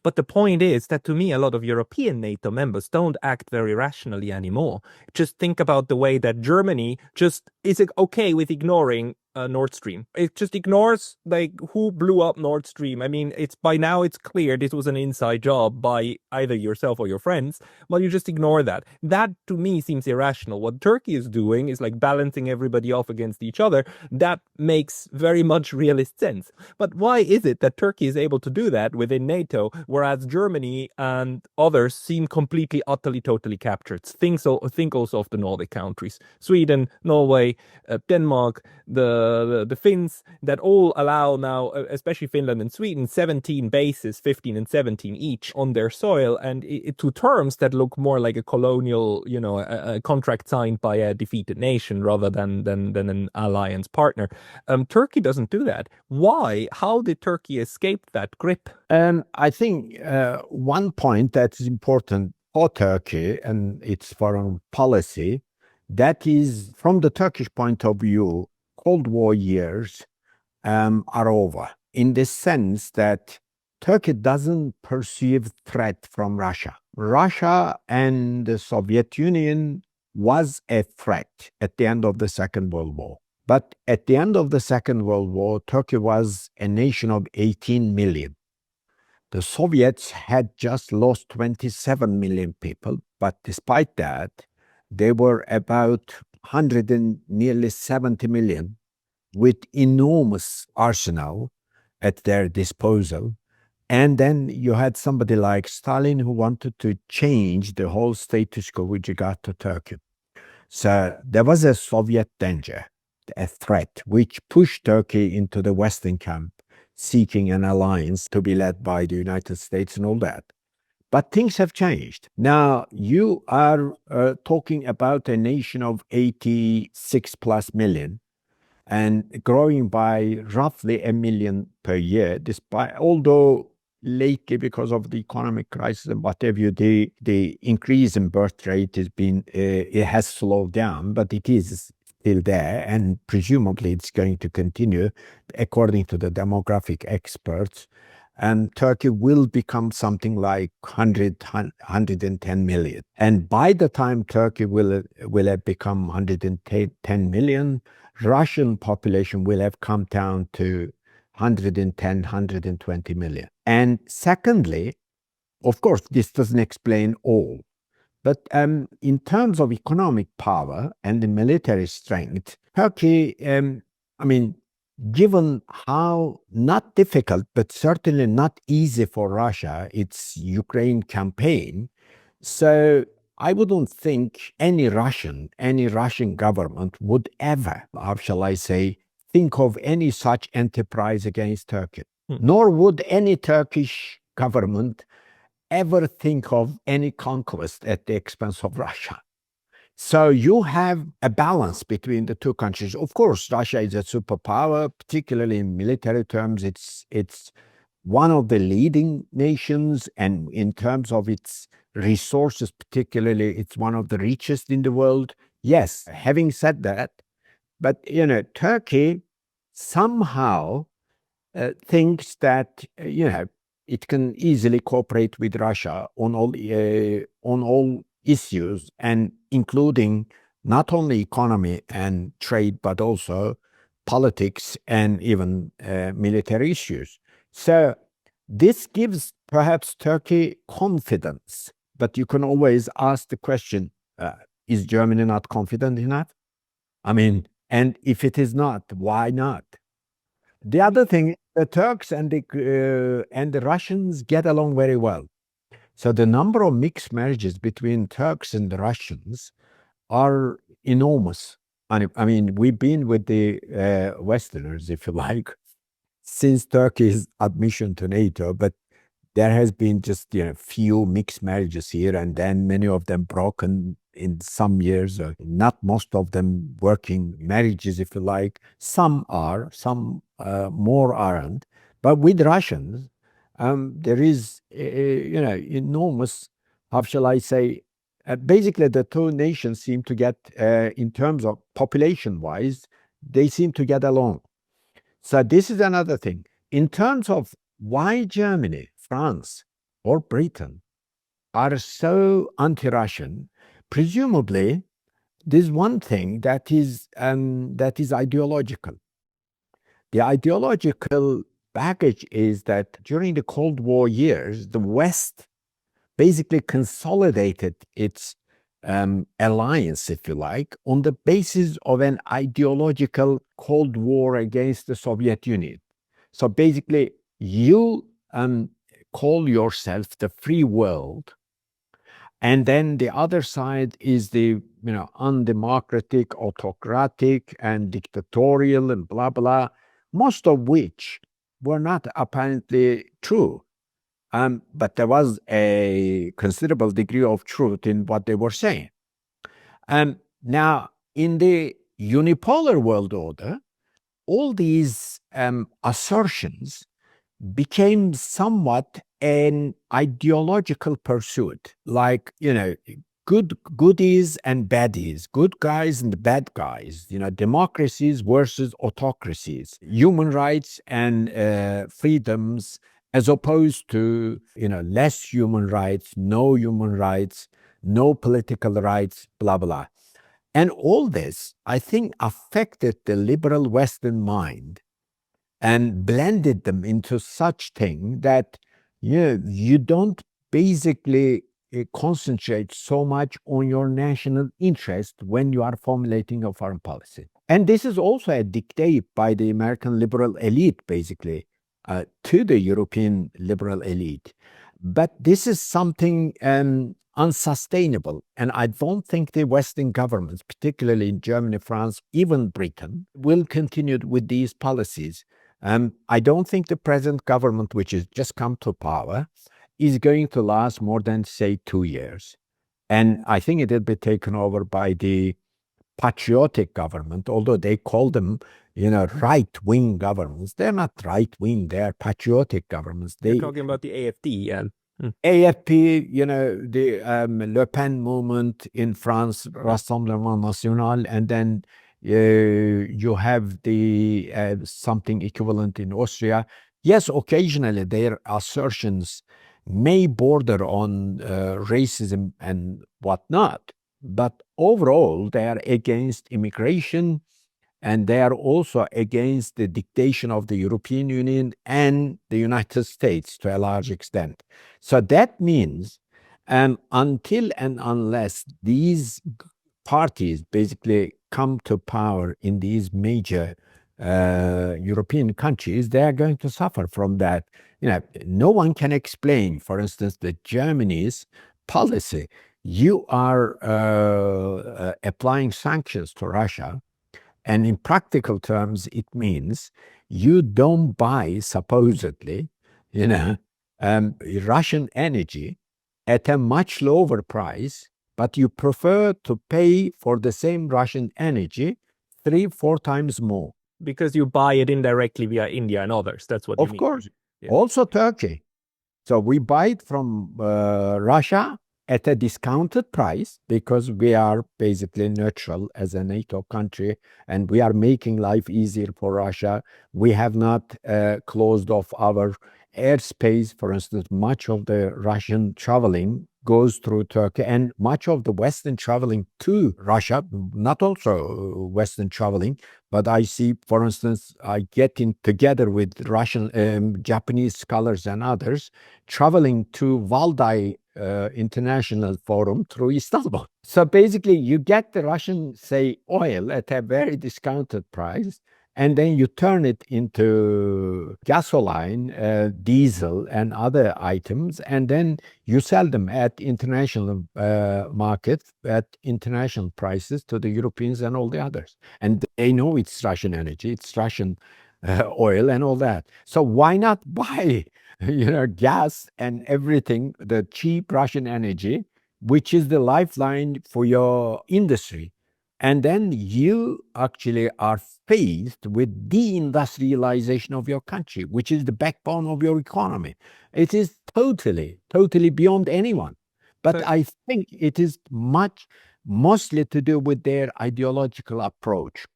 But the point is that to me, a lot of European NATO members don't act very rationally anymore. Just think about the way that Germany just is okay with ignoring Nord Stream. It just ignores like who blew up Nord Stream. I mean, it's by now it's clear this was an inside job by either yourself or your friends, but you just ignore that. That to me seems irrational. What Turkey is doing is like balancing everybody off against each other. That makes very much realist sense. But why is it that Turkey is able to do that within NATO, whereas Germany and others seem completely, utterly, totally captured? Think also of the Nordic countries, Sweden, Norway, Denmark, the Finns, that all allow now, especially Finland and Sweden, 17 bases, 15 and 17 each on their soil, and to terms that look more like a colonial, a contract signed by a defeated nation rather than an alliance partner. Turkey doesn't do that. Why? How did Turkey escape that grip? I think one point that is important for Turkey and its foreign policy, that is, from the Turkish point of view, Cold War years are over, in the sense that Turkey doesn't perceive threat from Russia. Russia and the Soviet Union was a threat at the end of the Second World War. But at the end of the Second World War, Turkey was a nation of 18 million. The Soviets had just lost 27 million people, but despite that, they were about 100 and nearly 70 million with enormous arsenal at their disposal. And then you had somebody like Stalin who wanted to change the whole status quo with regard to Turkey. So there was a Soviet danger, a threat, which pushed Turkey into the Western camp, seeking an alliance to be led by the United States and all that. But things have changed. Now, you are talking about a nation of 86 plus million and growing by roughly 1 million per year, despite, although lately, because of the economic crisis and whatever you do, the increase in birth rate has been, it has slowed down, but it is still there, and presumably it's going to continue, according to the demographic experts. And Turkey will become something like 110 million. And by the time Turkey will have become 110 million, Russian population will have come down to 110, 120 million. And secondly, of course, this doesn't explain all, but in terms of economic power and the military strength, Turkey, given how not difficult, but certainly not easy for Russia, its Ukraine campaign, so I wouldn't think any Russian government would ever, how shall I say, think of any such enterprise against Turkey. Nor would any Turkish government ever think of any conquest at the expense of Russia. So you have a balance between the two countries. Of course, Russia is a superpower, particularly in military terms. It's one of the leading nations, and in terms of its resources, particularly, it's one of the richest in the world. Yes, having said that, but Turkey somehow thinks that it can easily cooperate with Russia on all issues, and including not only economy and trade, but also politics and even military issues. So this gives perhaps Turkey confidence, but you can always ask the question, is Germany not confident enough? And if it is not, why not? The other thing, the Turks and the Russians get along very well. So the number of mixed marriages between Turks and the Russians are enormous. We've been with the Westerners, if you like, since Turkey's admission to NATO, but there has been just few mixed marriages here, and then many of them broken in some years, not most of them working marriages, if you like. Some are, some more aren't. But with Russians, there is enormous, how shall I say, basically the two nations seem to get, in terms of population-wise, they seem to get along. So this is another thing. In terms of why Germany, France, or Britain are so anti-Russian, presumably there's one thing that is ideological. The ideological baggage is that during the Cold War years, the West basically consolidated its alliance, if you like, on the basis of an ideological Cold War against the Soviet Union. So basically, you call yourself the free world, and then the other side is the undemocratic, autocratic, and dictatorial, and blah blah, most of which were not apparently true. But there was a considerable degree of truth in what they were saying. Now, in the unipolar world order, all these assertions became somewhat an ideological pursuit, like, goodies and baddies, good guys and bad guys, democracies versus autocracies, human rights and freedoms, as opposed to, less human rights, no political rights, blah, blah. And all this, I think, affected the liberal Western mind and blended them into such thing that you don't basically concentrate so much on your national interest when you are formulating a foreign policy. And this is also a dictate by the American liberal elite, basically, to the European liberal elite. But this is something unsustainable. And I don't think the Western governments, particularly in Germany, France, even Britain, will continue with these policies. I don't think the present government, which has just come to power, is going to last more than, say, 2 years. And I think it will be taken over by the patriotic government, although they call them, right-wing governments. They're not right-wing, they're patriotic governments. You're talking about the AFD, and AFP, the Le Pen movement in France, Rassemblement National, and then you have the something equivalent in Austria. Yes, occasionally their assertions may border on racism and whatnot, but overall they are against immigration, and they are also against the dictation of the European Union and the United States to a large extent. So that means, until and unless these parties basically come to power in these major European countries, they are going to suffer from that. No one can explain, for instance, the Germany's policy. You are applying sanctions to Russia, and in practical terms, it means you don't buy, supposedly, Russian energy at a much lower price, but you prefer to pay for the same Russian energy 3-4 times more. because you buy it indirectly via India and others. That's what you mean. Of course. Yeah. Also Turkey. So we buy it from Russia at a discounted price because we are basically neutral as a NATO country, and we are making life easier for Russia. We have not closed off our airspace. For instance, much of the Russian traveling goes through Turkey, and much of the Western traveling to Russia, not also Western traveling, but I see, for instance, I get in together with Russian, Japanese scholars and others traveling to Valdai International Forum through Istanbul. So basically, you get the Russian, say, oil at a very discounted price, and then you turn it into gasoline, diesel, and other items, and then you sell them at international markets at international prices to the Europeans and all the others. And they know it's Russian energy, it's Russian oil and all that. So why not buy, gas and everything, the cheap Russian energy, which is the lifeline for your industry? And then you actually are faced with deindustrialization of your country, which is the backbone of your economy. It is totally, totally beyond anyone. But I think it is mostly to do with their ideological approach.